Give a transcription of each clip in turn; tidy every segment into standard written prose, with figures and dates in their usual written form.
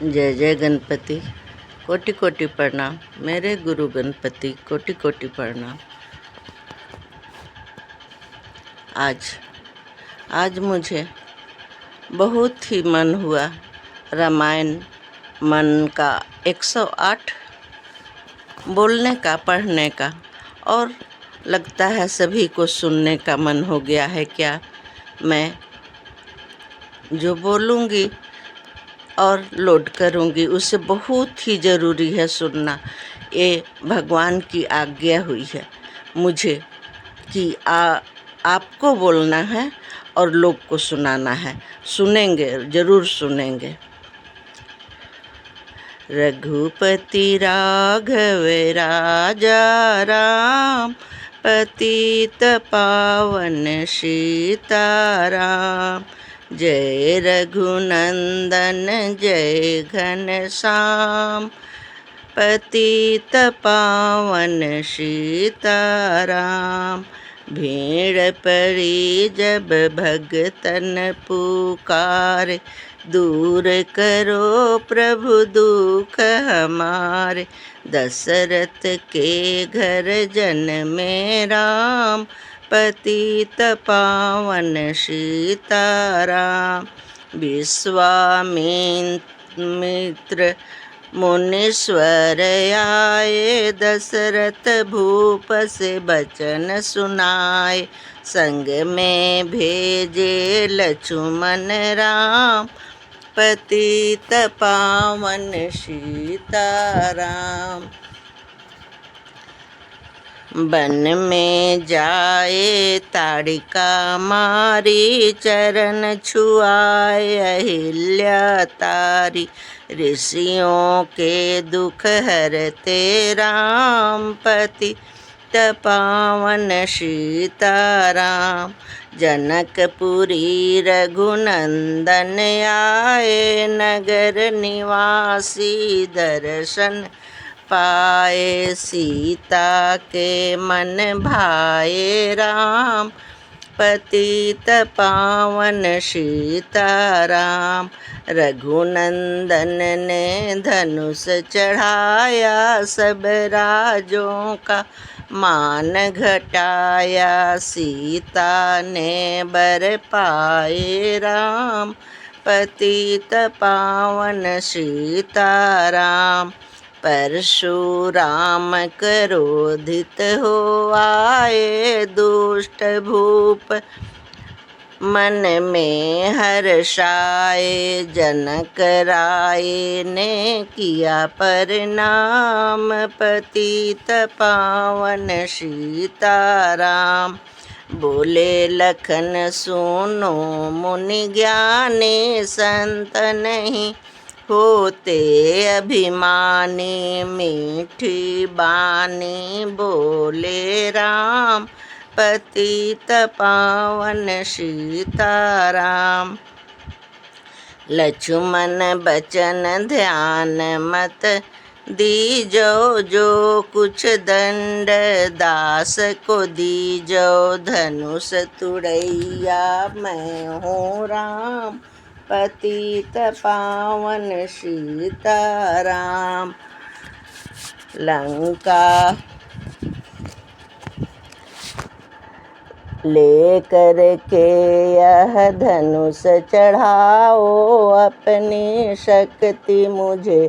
जय जय गणपति। कोटि कोटि प्रणाम। मेरे गुरु गणपति कोटि कोटि प्रणाम। आज मुझे बहुत ही मन हुआ रामायण मन का 108 बोलने का, पढ़ने का, और लगता है सभी को सुनने का मन हो गया है। क्या मैं जो बोलूँगी और लोड करूँगी उसे बहुत ही ज़रूरी है सुनना। ये भगवान की आज्ञा हुई है मुझे कि आपको बोलना है और लोग को सुनाना है। सुनेंगे, ज़रूर सुनेंगे। रघुपति राघव राजा राम, पतित पावन सीताराम। जय रघुनंदन जय घनश्याम, पतित पावन सीताराम। भीड़ पड़ी जब भगतन पुकारे, दूर करो प्रभु दुख हमारे। दशरथ के घर जन में राम, पतित पावन सीताराम। विश्वामित्र मुनीश्वर आए, दशरथ भूप से बचन सुनाए। संग में भेजे लक्ष्मण राम, पतित पावन सीताराम। वन में जाए ताड़िका मारी, चरण छुआए अहिल्या तारी। ऋषियों के दुख हरते राम, पतित पावन सीताराम। जनकपुरी रघुनंदन आए, नगर निवासी दर्शन पाए। सीता के मन भाए राम, पतित पावन सीताराम। रघुनंदन ने धनुष चढ़ाया, सब राजों का मान घटाया। सीता ने बर पाए राम, पतित पावन सीताराम। परशुराम क्रोधित हो आए, दुष्ट भूप मन में हर्षाए। जनक राय ने किया प्रणाम, पतित पावन सीताराम। बोले लखन सुनो मुनि ज्ञानी, संत नहीं होते अभिमानी। मीठी बानी बोले राम, पतित पावन सीताराम। लक्ष्मण बचन ध्यान मत दीजो, जो कुछ दंड दास को दीजो। धनुष तुड़ैया मैं हूँ राम, पतित पावन सीताराम। लंका लेकर के यह धनुष चढ़ाओ, अपनी शक्ति मुझे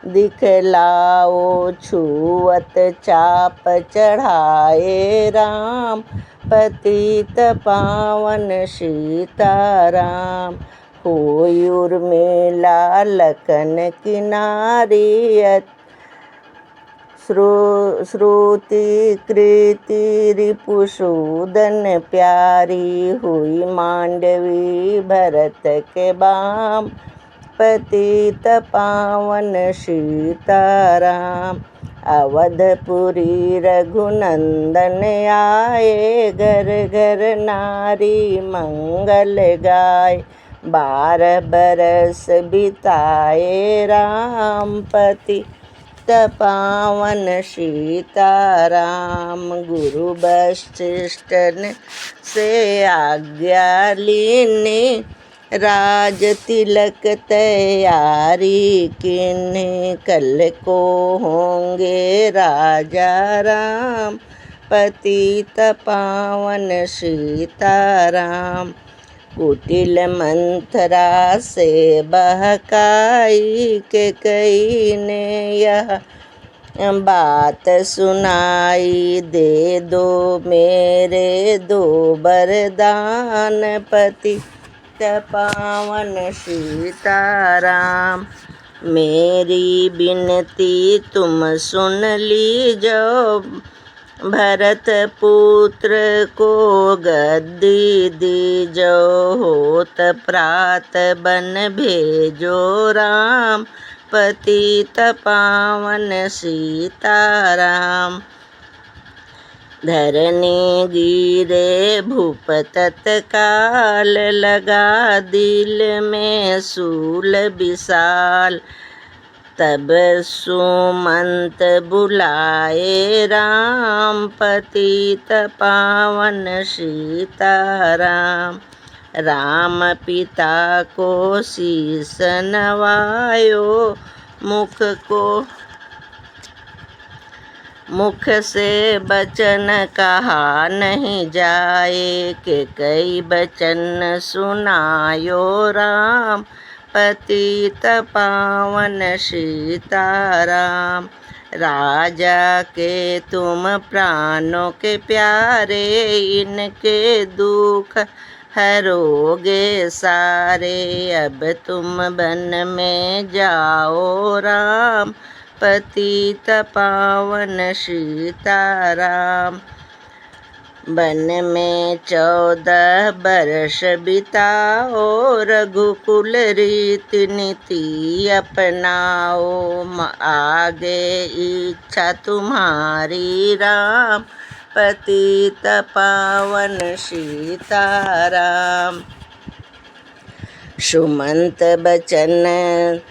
दिखलाओ। छुअत चाप चढ़ाए राम, पतित पावन सीताराम। होई उर्मिला लखन किनारी, श्रुति कृति रिपुसूदन प्यारी। हुई मांडवी भरत के बाम, पतित पावन सीताराम। अवधपुरी रघुनंदन आए, घर घर नारी मंगल गाय। 12 बरस बिताए राम, पतित पावन सीताराम। गुरु वशिष्ठ से आज्ञा लीनी, राज तिलक तैयारी किन्हीं कल को होंगे राजा राम। पतित पावन सीताराम। कुटिल मंथरा से बहकाई के कई ने यह बात सुनाई। दे दो मेरे दो वरदान पति पावन सीताराम। मेरी विनती तुम सुन लीजो। भरत पुत्र को गद्दी दीजो। होत प्रात बन भेजो राम। पतित पावन सीताराम। धरनी गिरे भूप तत्काल। लगा दिल में शूल विशाल। तब सुमंत बुलाए राम। पतित पावन सीताराम। राम पिता को शीस नवायो। मुख से बचन कहा नहीं जाए। के कई बचन सुनायो राम। पतित पावन सीताराम। राजा के तुम प्राणों के प्यारे। इनके दुख हरोगे सारे। अब तुम वन में जाओ राम। पतित पावन सीताराम। वन में 14 बरस बिताओ। रघुकुल रीति नीति अपनाओ। आगे इच्छा तुम्हारी राम। पतित पावन सीताराम। सुमंत बचन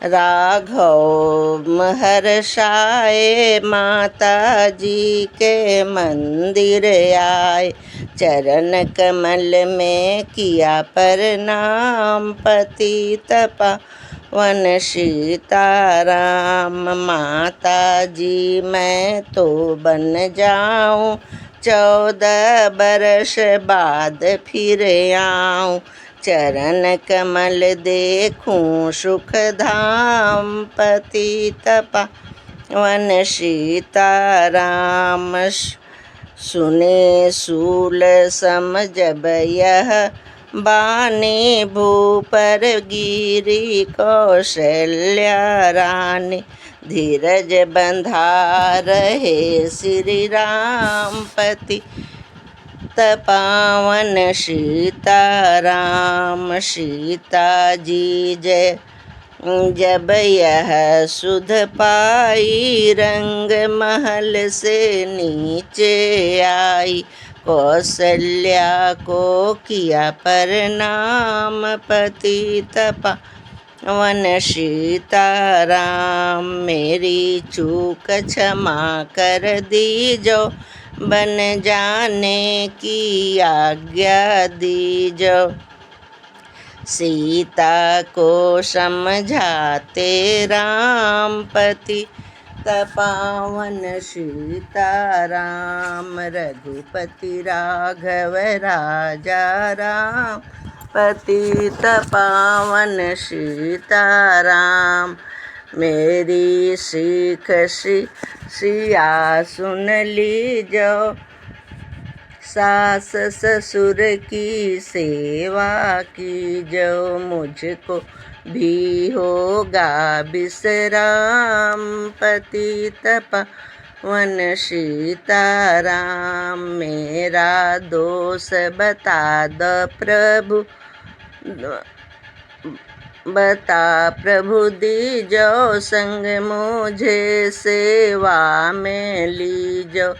राघव हर्षाए। माता जी के मंदिर आए। चरण कमल में किया प्रणाम। पतित पावन सीताराम। माता जी मैं तो बन जाऊं। 14 बरस बाद फिर आऊं। चरण कमल देखूं सुख धाम। पतित पावन सीताराम। सुने सूल सम जब यह बानी। भूपर गिरी कौशल्या रानी। धीरज बंधा रहे श्री राम। पति पावन सीताराम। सीता जी जय जब यह सुध पाई। रंग महल से नीचे आई। कौशल्या को किया प्रणाम। पतित पावन सीताराम। मेरी चूक क्षमा कर दीजो। बन जाने की आज्ञा दीजो। सीता को समझाते राम। पति पावन सीताराम। रघुपति राघव राजा राम। पतित पावन सीताराम। मेरी सीख सिया सुन लीजो। सास ससुर की सेवा कीजो। मुझको भी होगा विश्राम। पतित पावन सीताराम। मेरा दोष बता दो प्रभु। बता प्रभु दीजो। संग मुझे सेवा में लीजो।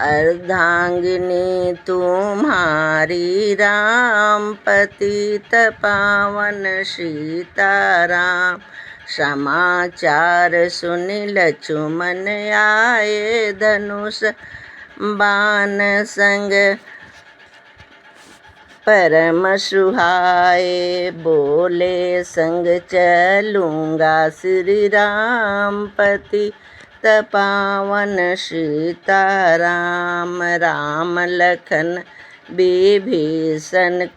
अर्धांगिनी तुम्हारी राम। पतित पावन सीताराम। समाचार सुनि लक्ष्मण आए। धनुष बाण संग परम सुहाए। बोले संग चलूँगा श्री राम, पतित पावन सीताराम। राम लखन विभीषण,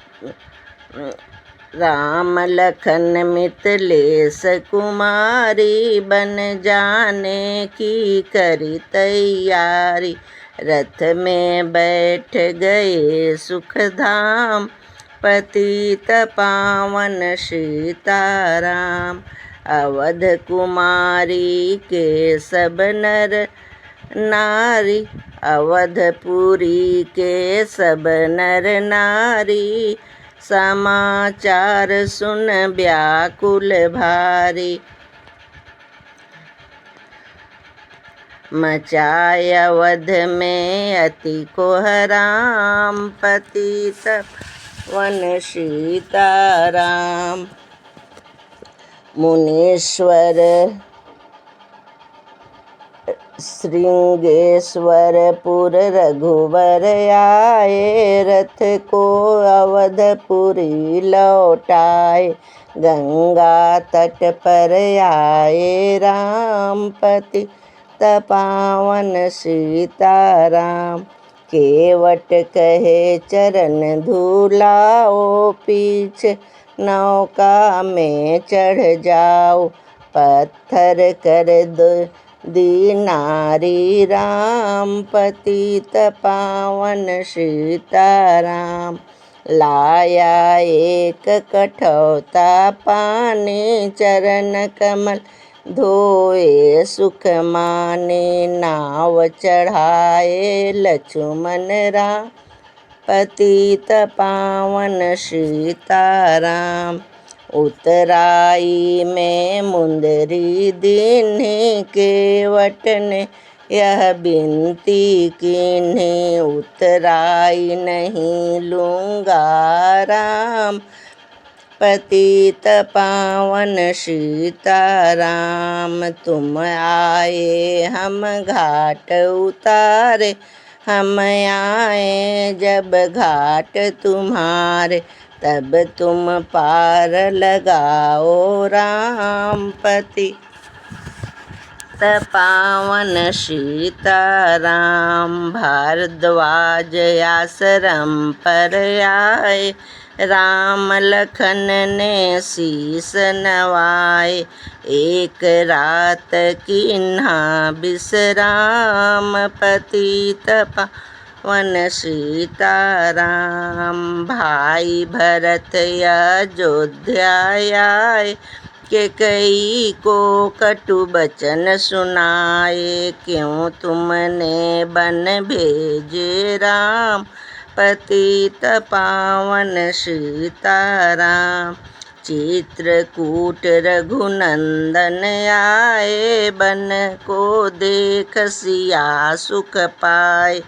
राम लखन मिथिलेश कुमारी। बन जाने की करी तैयारी, रथ में बैठ गए सुखधाम। पतित पावन सीताराम। अवध कुमारी के सब नर नारी, अवधपुरी के सब नर नारी। समाचार सुन व्याकुल भारी, मचाए अवध में अति कोहराम। पतित पावन सीताराम। मुनीश्वर श्रृंगेश्वरपुर रघुवर आए, रथ को अवधपुरी लौटाए। गंगा तट पर आए राम, पतित पावन सीताराम। केवट कहे चरण धुलाओ, पीछे नौका में चढ़ जाओ। पत्थर कर दी नारी राम, पतित पावन सीताराम। लाया एक कठौता पानी, चरण कमल धोए सुख माने। नाव चढ़ाए लक्ष्मण राम, पतित पावन सीताराम। उतराई में मुंदरी दीन्ही, केवट ने यह बिनती कीन्ही। उतराई नहीं लूँगा राम, पतित पावन सीताराम। तुम आए हम घाट उतारे, हम आए जब घाट तुम्हारे। तब तुम पार लगाओ राम, पतित पावन सीताराम। भारद्वाज आश्रम पर आए, राम लखन ने शीस नवाए। एक रात कीन्हा विश्राम, पतित पावन सीताराम। भाई भरत अयोध्या आए, कैकेयी को कटु बचन सुनाए। क्यों तुमने बन भेजे राम, पतित पावन सीताराम। चित्रकूट रघुनंदन आए, बन को देख सिया सुख पाए।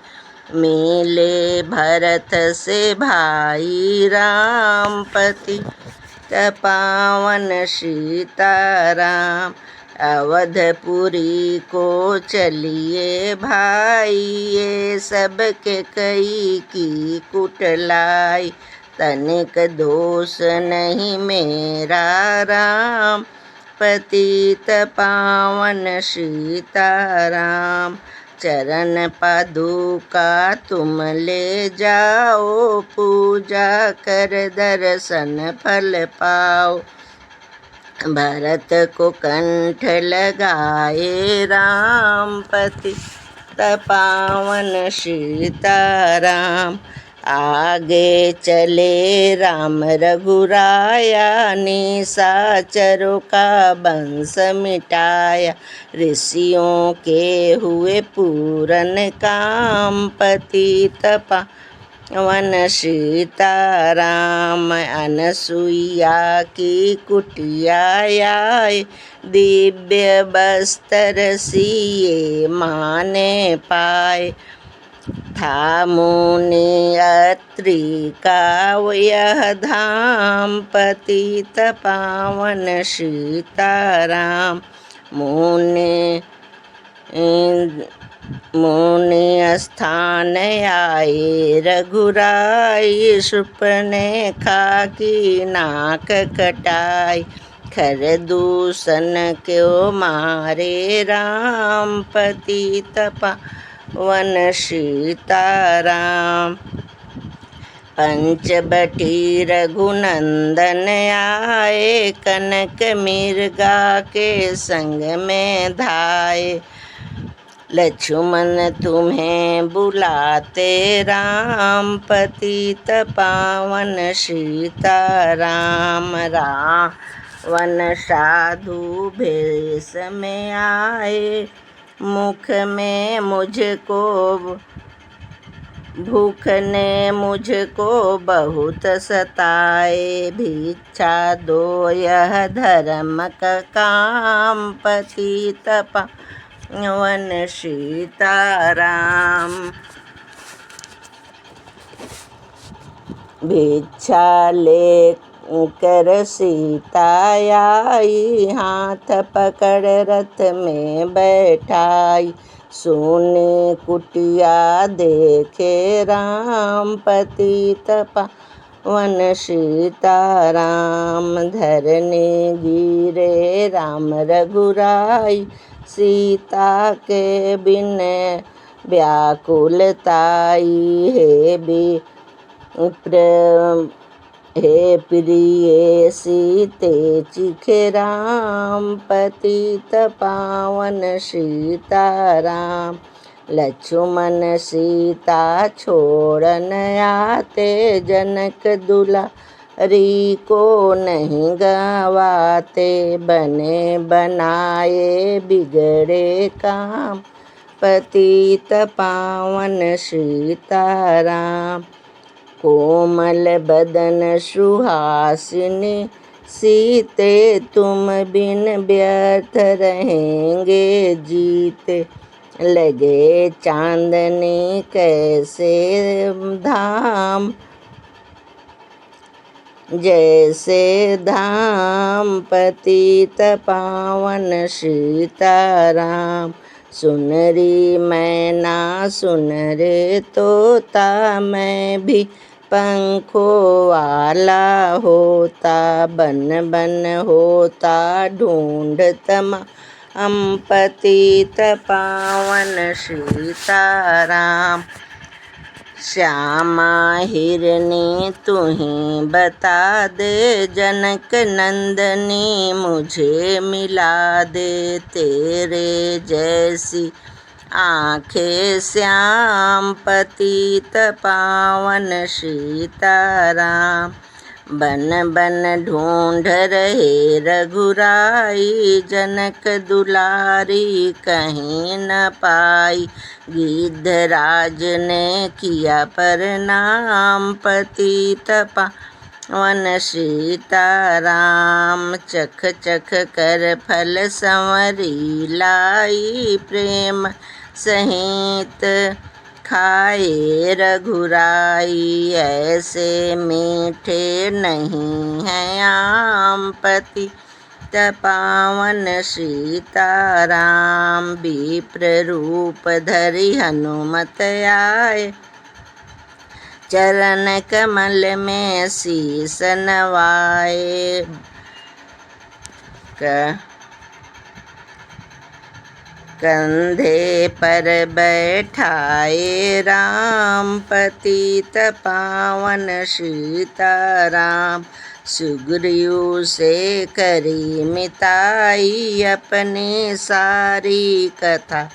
मिले भरत से भाई राम, पतित पावन सीताराम। अवधपुरी को चलिए भाई, ये सब कैकेयी की कुटलाई। तनिक दोष नहीं मेरा राम, पतित पावन सीताराम। चरण पादुका तुम ले जाओ, पूजा कर दर्शन फल पाओ। भरत को कंठ लगाए राम, पतित पावन सीताराम। आगे चले राम रघुराया, निशाचरों का वंश मिटाया। ऋषियों के हुए पूरन काम, पतित पावन सीताराम। अनसुईया की कुटिया आए, दिव्य बस्तर सिए माने पाए। था मुनि अत्रि का यह धाम, पतित पावन सीताराम। मुनि मुनि स्थान आए रघुराई, शूर्पणखा की नाक कटाई। खर दूषण क्यों मारे राम, पतित पावन सीताराम। पंचवटी रघुनंदन आए, कनक मृगा के संग में धाये। लक्ष्मण तुम्हें बुलाते राम, पतित पावन सीताराम। रावण साधु भेष में आए, मुख में मुझको भूख ने मुझको बहुत सताए। भिक्षा दो यह धर्म का काम, पतित पावन सीताराम। भिक्षा ले कर सीता आई, हाथ पकड़ रथ में बैठाई। सोने कुटिया देखे राम, पतित पावन सीताराम। धरने गिरे राम रघुराई, सीता के बिन व्याकुलताई। हे प्रिय सीते चिखे राम, पतित पावन सीताराम। लक्ष्मण सीता छोड़न आते, जनक दुलारी को नहीं गवाते। बने बनाए बिगड़े काम, पतित पावन सीताराम। कोमल बदन सुहासिनी सीते, तुम बिन व्यर्थ रहेंगे जीते। लगे चांदनी कैसे धाम, जैसे धाम, पतित पावन सीताराम। सुनरी मैना सुन रे तोता, मैं भी पंखों वाला होता। बन बन होता ढूंढत हम, पतित पावन सीताराम। श्यामा हिरनी तुम्हें बता दे, जनक नंदनी मुझे मिला दे। तेरे जैसी आँखें श्याम, पतित पावन सीताराम। बन बन ढूंढ रहे रघुराई, जनक दुलारी कहीं न पाई। गिद्धराज ने किया प्रणाम, पतित पावन सीताराम। चख चख कर फल संवरी लाई, प्रेम सहित खाए रघुराई। ऐसे मीठे नहीं हैं आम, पतित पावन सीताराम। विप्र रूप धरि हनुमत आए, चरण कमल में शीस नवाए। कंधे पर बैठाए राम, पतित पावन सीताराम। सुग्रीव से करी मिताई, अपनी सारी कथा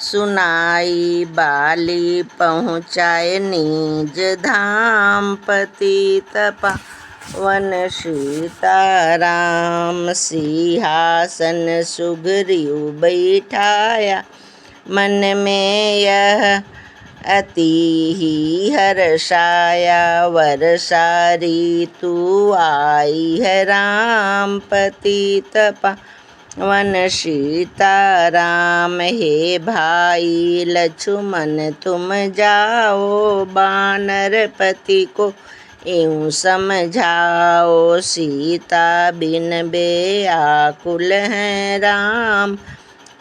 सुनाई। बाली पहुँचाए निज धाम, पतित पावन सीताराम। सिंहासन सुग्रीव बैठाया, मन में यह अति ही हर्षाया। वर्षा ऋतु आई है राम, पतित पावन सीताराम। हे भाई लक्ष्मण तुम जाओ, वानरपति को यूँ समझाओ। सीता बिन व्याकुल हैं राम,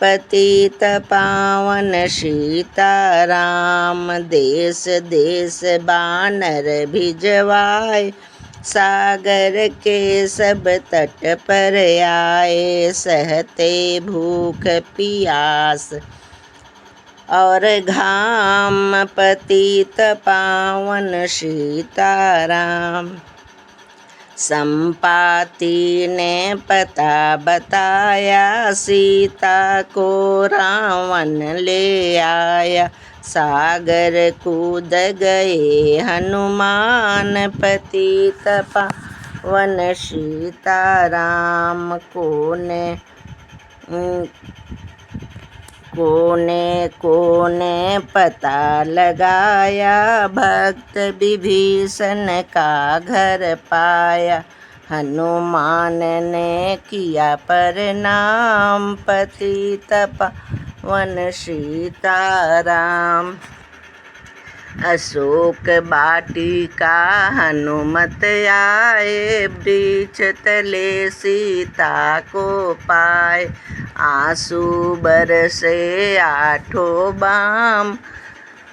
पतित पावन सीताराम। देश देश बानर भिजवाए, सागर के सब तट पर आए। सहते भूख पियास और घाम, पतित पावन सीताराम। संपाति ने पता बताया, सीता को रावण ले आया। सागर कूद गए हनुमान, पतित पावन सीताराम। कोने कोने पता लगाया, भक्त विभीषण का घर पाया। हनुमान ने किया प्रणाम, पतित पावन सीताराम। अशोक वाटिका हनुमत आए, वृक्ष तले सीता को पाए। आंसू बरसे आठों बाम,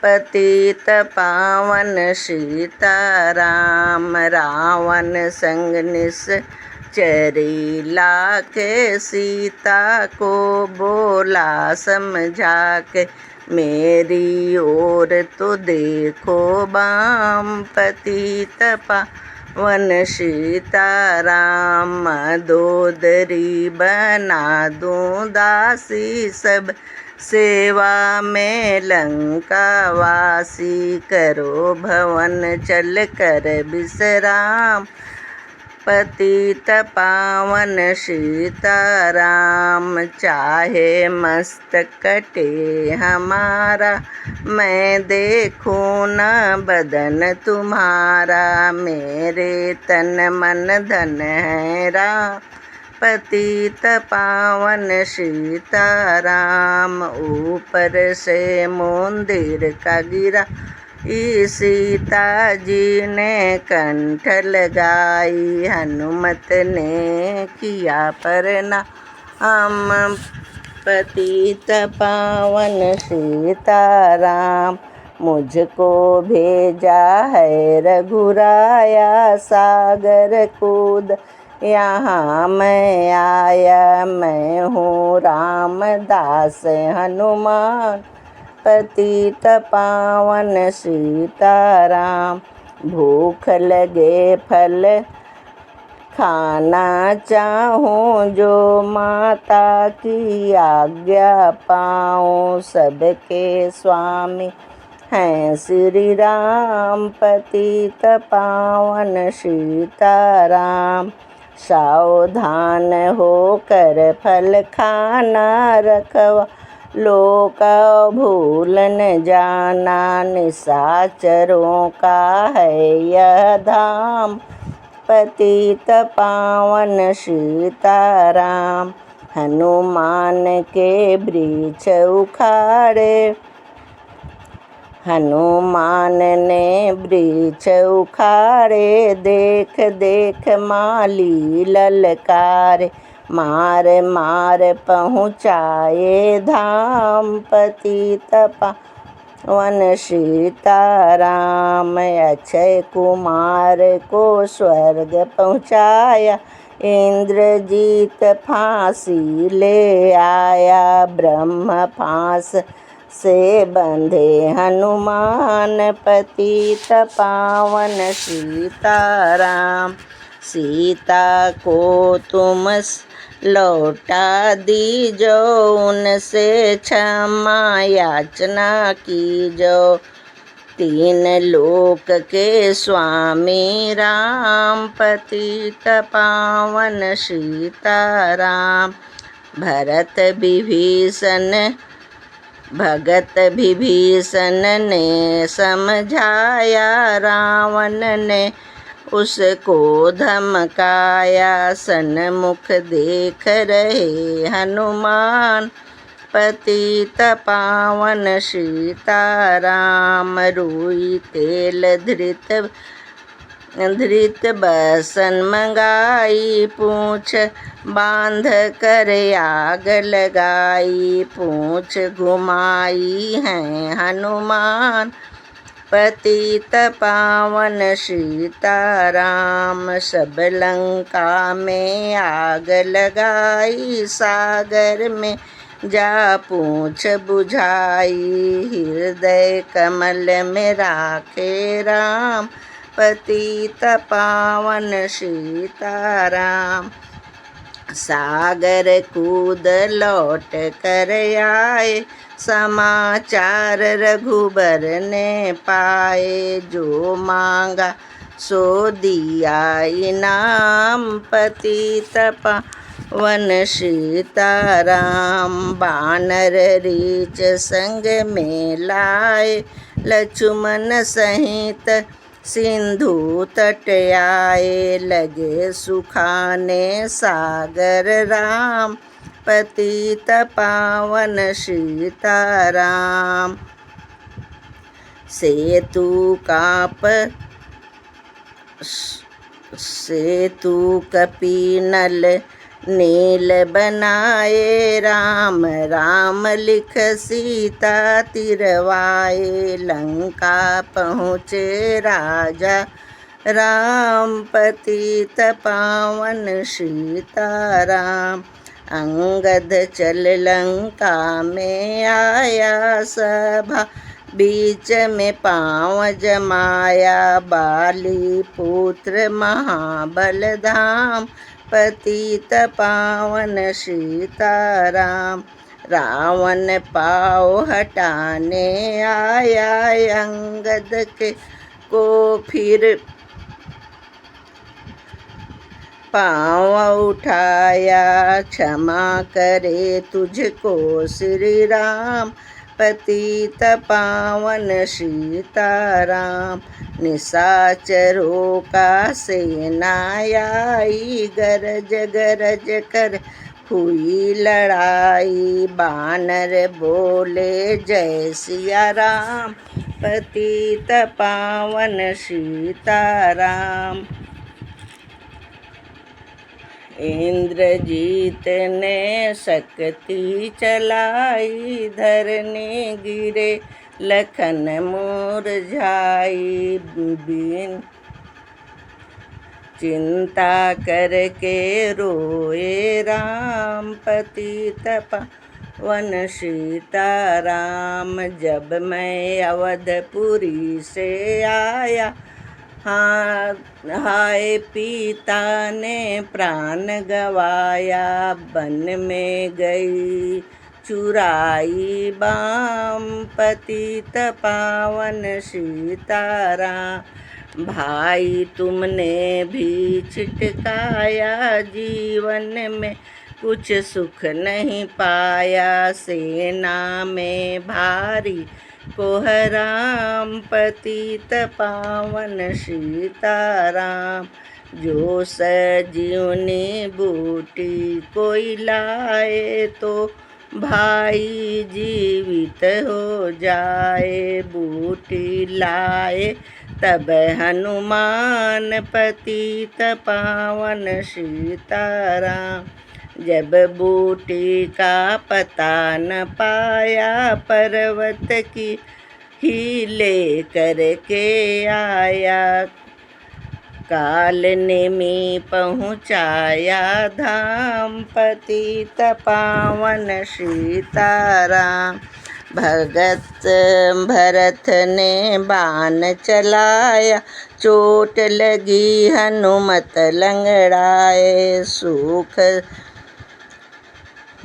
पतित पावन सीताराम। रावण संग निश्चरी लाके, सीता को बोला समझा के। मेरी ओर तो देखो बाम, पतित पावन सीताराम। मदोदरी बना दूं दासी, सब सेवा में लंका वासी। करो भवन चल कर विश्राम, पतित पावन सीताराम। चाहे मस्तक कटे हमारा, मैं देखूं न बदन तुम्हारा। मेरे तन मन धन है राम, पतित पावन सीताराम। ऊपर से मंदिर का गिरा, सीता जी ने कंठ लगाई। हनुमत ने किया प्रणाम, पतित पावन सीताराम। मुझको भेजा है रघुराया, सागर कूद यहाँ मैं आया। मैं हूँ रामदास हनुमान, पतित पावन सीताराम। भूख लगे फल खाना चाहूँ, जो माता की आज्ञा पाऊँ। सबके स्वामी हैं श्री राम, पतित पावन सीताराम। सावधान होकर फल खाना, रखवा लोका भूल न जाना। निशाचरों का है यह धाम, पतित पावन सीताराम। हनुमान के वृक्ष उखाड़े, हनुमान ने वृक्ष उखाड़े। देख देख माली ललकारे, मार मार पहुँचाए धाम, पतित पावन सीताराम। अक्षय कुमार को स्वर्ग पहुँचाया, इंद्रजीत फांसी ले आया। ब्रह्म फांस से बंधे हनुमान, पतित पावन सीताराम। सीता को तुम लौटा दीजो, उनसे क्षमा याचना कीजो। तीन लोक के स्वामी राम, पतित पावन सीताराम। भगत विभीषण ने समझाया, रावण ने उसको धमकाया। सन्मुख देख रहे हनुमान, पतित पावन सीताराम। रुई तेल धृत धृत बसन मंगाई, पूछ बांध कर आग लगाई। पूछ घुमाई है हनुमान, पतित पावन सीताराम। सब लंका में आग लगाई, सागर में जा पूछ बुझाई। हृदय कमल में राखे राम, पतित पावन सीताराम। सागर कूद लौट कर आए, समाचार रघुबर ने पाए। जो मांगा सो दिया इनाम, पतित पावन सीताराम। बानर रीछ संग में लाए, लक्ष्मण सहित सिंधु तट आए। लगे सुखाने सागर राम, पतित पावन सीताराम। सेतु कपीनल नील बनाए, राम राम लिख सीता तिरवाए। लंका पहुँचे राजा राम, पतित पावन सीताराम। अंगद चल लंका में आया, सभा बीच में पाँव जमाया। बाली पुत्र महाबल धाम, पतित पावन सीताराम। रावण पाँव हटाने आया, अंगद के को फिर पाँव उठाया। क्षमा करे तुझको श्री राम, पतित पावन सीताराम। निशाचरों का सेना आई, गरज गरज कर हुई लड़ाई। बानर बोले जय सिया राम, पतित पावन सीताराम। इंद्रजीत ने शक्ति चलाई, धरने गिरे लखन मुरझाई। बिन चिंता करके रोए राम, पतित पावन सीताराम। जब मैं अवधपुरी से आया, हाय पिता ने प्राण गवाया। वन में गई चुराई बाम, पतित पावन सीताराम। भाई तुमने भी छिटकाया, जीवन में कुछ सुख नहीं पाया। सेना में भारी कोहराम, पतित पावन सीताराम। जो सजीवनी बूटी कोई लाए, तो भाई जीवित हो जाए। बूटी लाए तब हनुमान, पतित पावन सीताराम। जब बूटी का पता न पाया, पर्वत की ही ले कर के आया। काल नेमी पहुँचाया धाम, पतित पावन सीताराम। भगत भरत ने बाण चलाया, चोट लगी हनुमत लंगड़ाए। सुख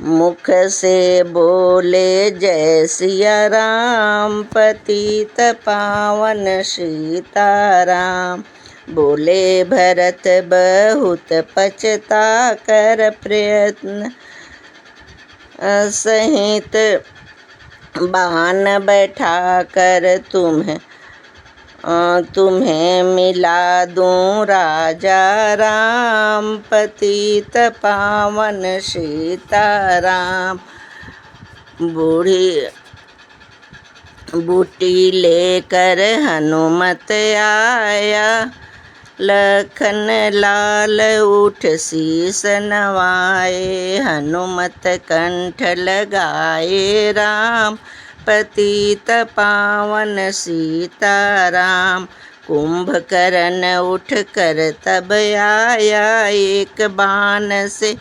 मुख से बोले जय सिया राम, पतित पावन सीताराम। बोले भरत बहुत पछता कर, प्रयत्न सहित बाण बैठा कर तुम्हें मिला दूं राजा राम, पतित पावन सीताराम। बूटी लेकर हनुमत आया, लखन लाल उठ शीस नवाए, हनुमत कंठ लगाए राम। पतित पावन सीताराम, कुंभकर्ण उठ कर तब आया, एक बाण से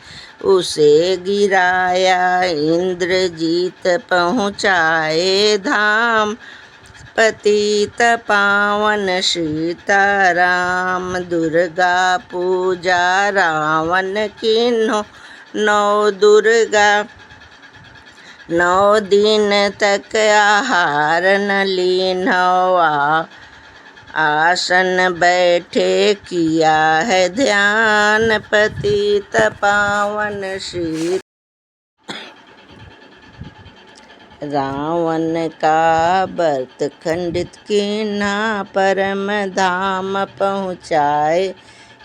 उसे गिराया, इंद्रजीत पहुँचाए धाम। पतित पावन सीताराम, दुर्गा पूजा रावण कीन्हो, नौ दिन तक आहार न लीन्हो। आसन बैठे किया है ध्यान, पतित पावन सीता। रावण का व्रत खंडित कीन्हा, परम धाम पहुँचाए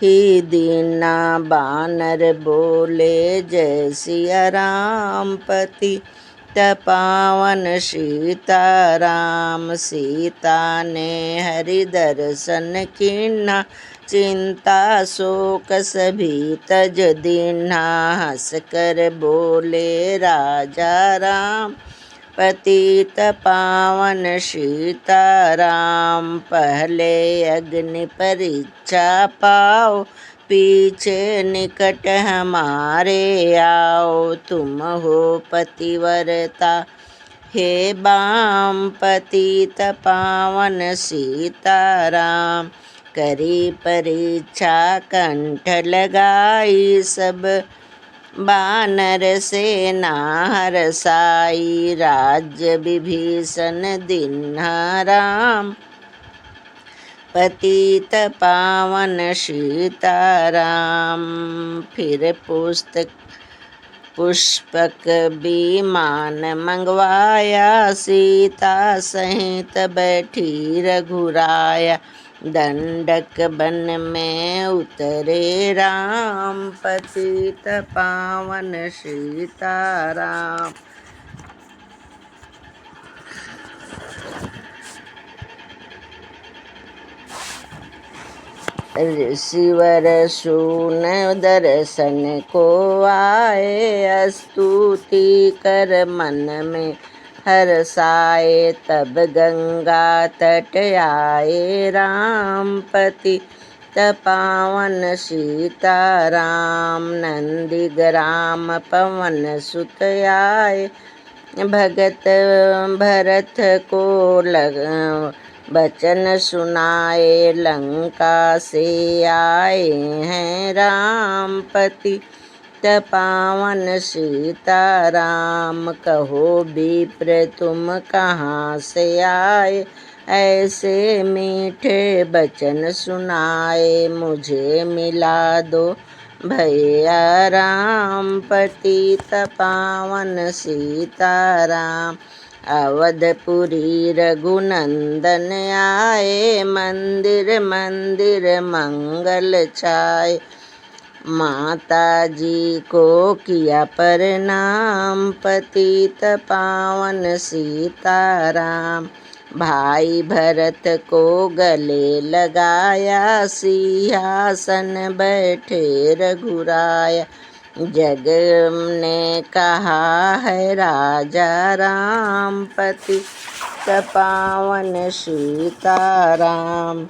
ही दीना। बानर बोले जय सिया राम, पतित पावन सीताराम। सीता ने हरि दर्शन कीन्हा, चिंता शोक सभी तज दीन्हा। हंस कर बोले राजा राम, पतित पावन सीताराम। पहले अग्नि परीक्षा पाओ, पीछे निकट हमारे आओ। तुम हो पतिव्रता हे बाम, पतित पावन सीताराम। करी परीक्षा कंठ लगाई, सब बानर सेना हरसाई। राज्य विभीषण दीन्हा राम, पतित पावन सीताराम। फिर पुष्पक विमान मंगवाया, सीता सहित बैठी रघुराया। दंडक वन में उतरे राम, पतित पावन सीताराम। ऋषिवर सून दर्शन को आए, स्तुति कर मन में हर्षाए। तब गंगा तट आए राम, पतित पावन सीताराम। नंदी ग्राम पवन सुत आए, भगत भरत को वचन सुनाए। लंका से आए हैं राम, पतित पावन सीताराम। कहो विप्र तुम कहाँ से आए, ऐसे मीठे वचन सुनाए। मुझे मिला दो भैया राम, पतित पावन सीताराम। अवधपुरी रघुनंदन आए, मंदिर मंदिर मंगल छाए। माता जी को किया प्रणाम, पतित पावन सीताराम। भाई भरत को गले लगाया, सिंहासन बैठे रघुराया। जग ने कहा है राजा राम, पतित पावन सीताराम।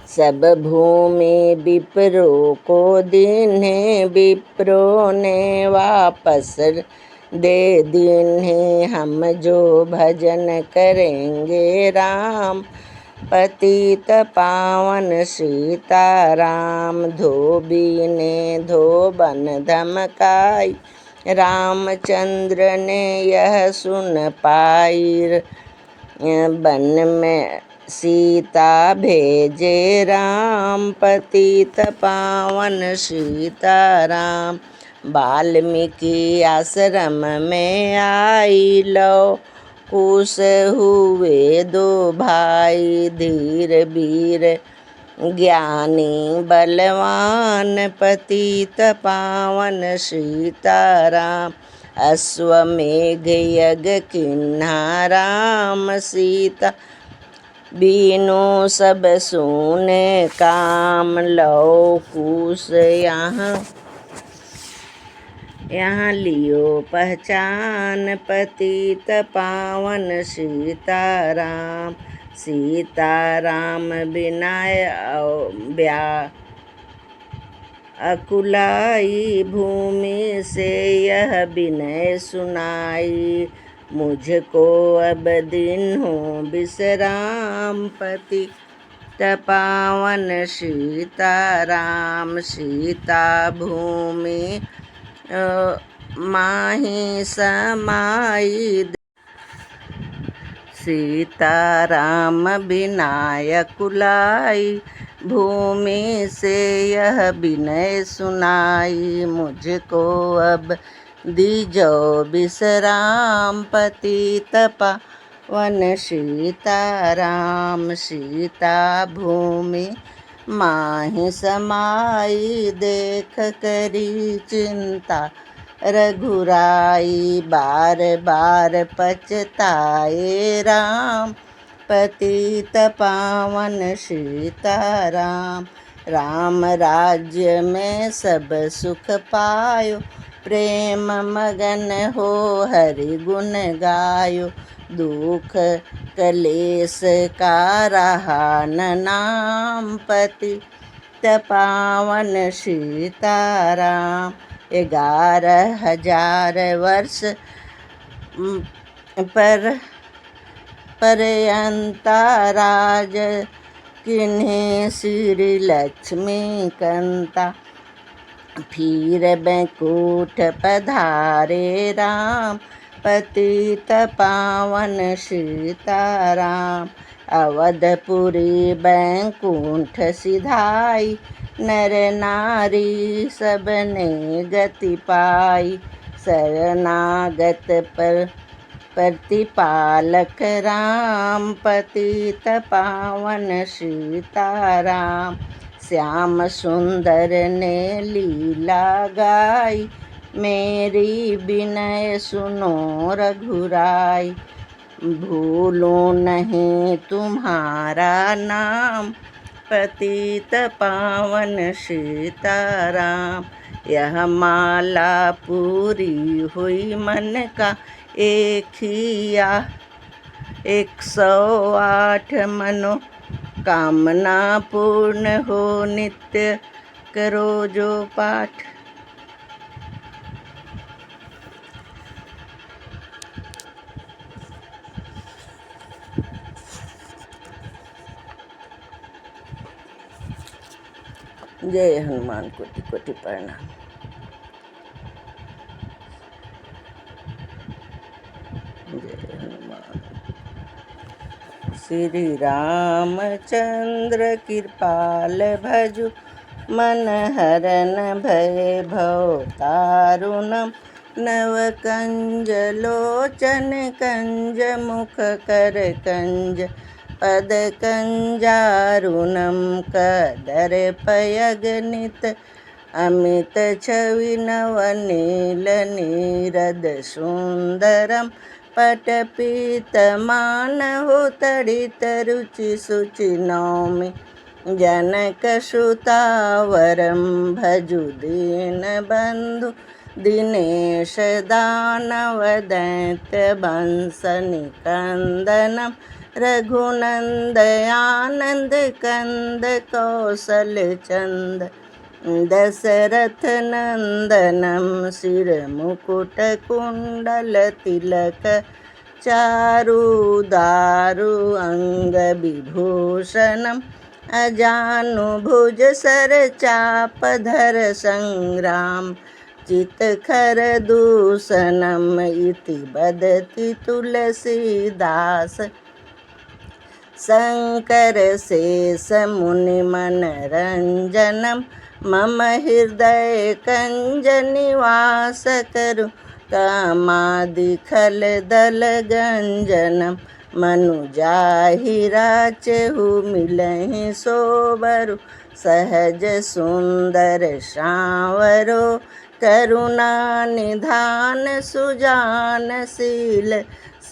सब भूमि विप्रों को दीन्हे, विप्रों ने वापस दे दीन्हे। हम जो भजन करेंगे राम, पतित पावन सीताराम। धोबी ने धोबन धमकाई, रामचंद्र ने यह सुन पाई। वन में सीता भेजे राम, पतित पावन सीताराम। वाल्मीकि आश्रम में आई, लो कुश हुए दो भाई। धीर वीर ज्ञानी बलवान, पतित पावन सीताराम। अश्वमेघ यज्ञ किन्हा राम, सीता बीनु सब सूने काम लो कूस यहाँ लियो पहचान पतित पावन सीताराम। सीताराम बिनाय ब्या अकुलाई भूमि से यह विनय सुनाई। मुझको अब दिन हो विश्राम पति पावन सीताराम। सीता भूमि माही समाई सीताराम बिनाय कुलाई। भूमि से यह विनय सुनाई। मुझको अब दीजो विश्राम पतित पावन सीताराम। सीता भूमि माही समाई देख करी चिंता रघुराई। बार बार पछताए राम पतित पावन सीताराम। राम राज्य में सब सुख पायो प्रेम मगन हो हरि गुण गायो। दुख कलेश का रहा न नाम पतित पावन सीताराम। 11,000 वर्ष पर्यंता राज किन्हीं श्री लक्ष्मी कंता। फिर बैकुंठ पधारे राम पतित पावन सीताराम। अवधपुरी बैकुंठ सिधाई नर नारी सबने गति पाई। शरणागत पर प्रतिपालक राम पतित पावन सीताराम। श्याम सुंदर ने लीला गाई मेरी विनय सुनो रघुराई। भूलूं नहीं तुम्हारा नाम पतित पावन सीताराम। यह माला पूरी हुई मन का एक ही 108 मनोकामना पूर्ण हो नित्य करो जो पाठ। जय हनुमान कोटि कोटि प्रणाम। जय हनुमान। श्री रामचंद्र कृपाल भजु मन हरन भय भव तारुणम। नव कंज लोचन कंज मुख कर कंज पद कंजारुणम। कदर पयगनित अमित छवि नवनील नीरद सुंदरम। पटपीत मानहु तड़ित रुचि सुचि नौमि। जनक सुतावरम भजु दीन बंधु दिनेश दानव दैत्य वंश निकंदनम। रघुनंद आनंद कंद कौशल चंद दशरथ नंदनम। सिर मुकुट कुंडल तिलक चारु दारु अंग विभूषणम। अजानु भुज सर चाप धर संग्राम चितखर दूषणम। इति बदति तुलसीदास शंकर शेष मुनि मनरंजनम। मम हृदय कंज निवास करु कामादि खल दल गंजनम। मनुजाहि राचहु मिलहि सोबरु सहज सुंदर श्यावरो। करुणा निधान सुजान शील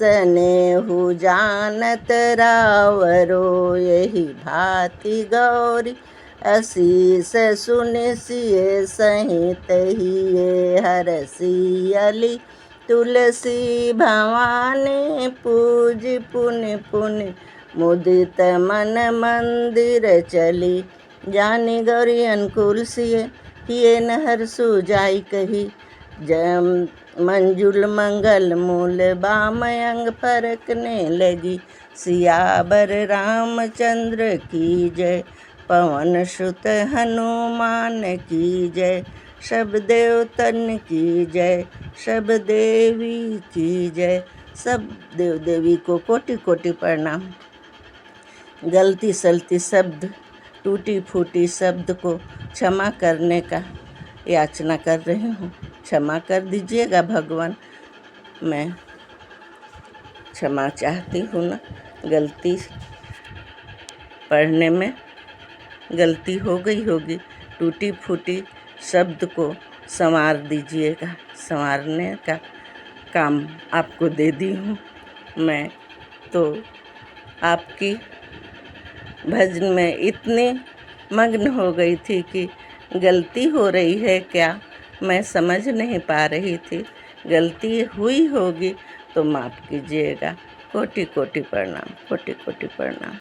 सनेहु जानत रावरो यही भांति गौरी असीस सुनिसिए सहित हिये हरसियली तुलसी भवानी पूज पुनि पुनि मुदित मन मंदिर चली जानी गौरी अनुकूल सिए हिये न हरसु जाई कही जम मंजुल मंगल मूल बाम अंग फरकने लगी सियावर रामचंद्र की जय पवन सुत हनुमान की जय सब देवतन की जय सब देवी की जय। सब देव देवी को कोटि कोटि प्रणाम। गलती सलती शब्द टूटी फूटी शब्द को क्षमा करने का याचना कर रही हूँ। क्षमा कर दीजिएगा भगवान। मैं क्षमा चाहती हूँ ना, गलती पढ़ने में गलती हो गई होगी। टूटी फूटी शब्द को संवार दीजिएगा। संवारने का काम आपको दे दी हूँ। मैं तो आपकी भजन में इतनी मग्न हो गई थी कि गलती हो रही है क्या मैं समझ नहीं पा रही थी। गलती हुई होगी तो माफ़ कीजिएगा। कोटि कोटि प्रणाम, कोटि कोटि प्रणाम।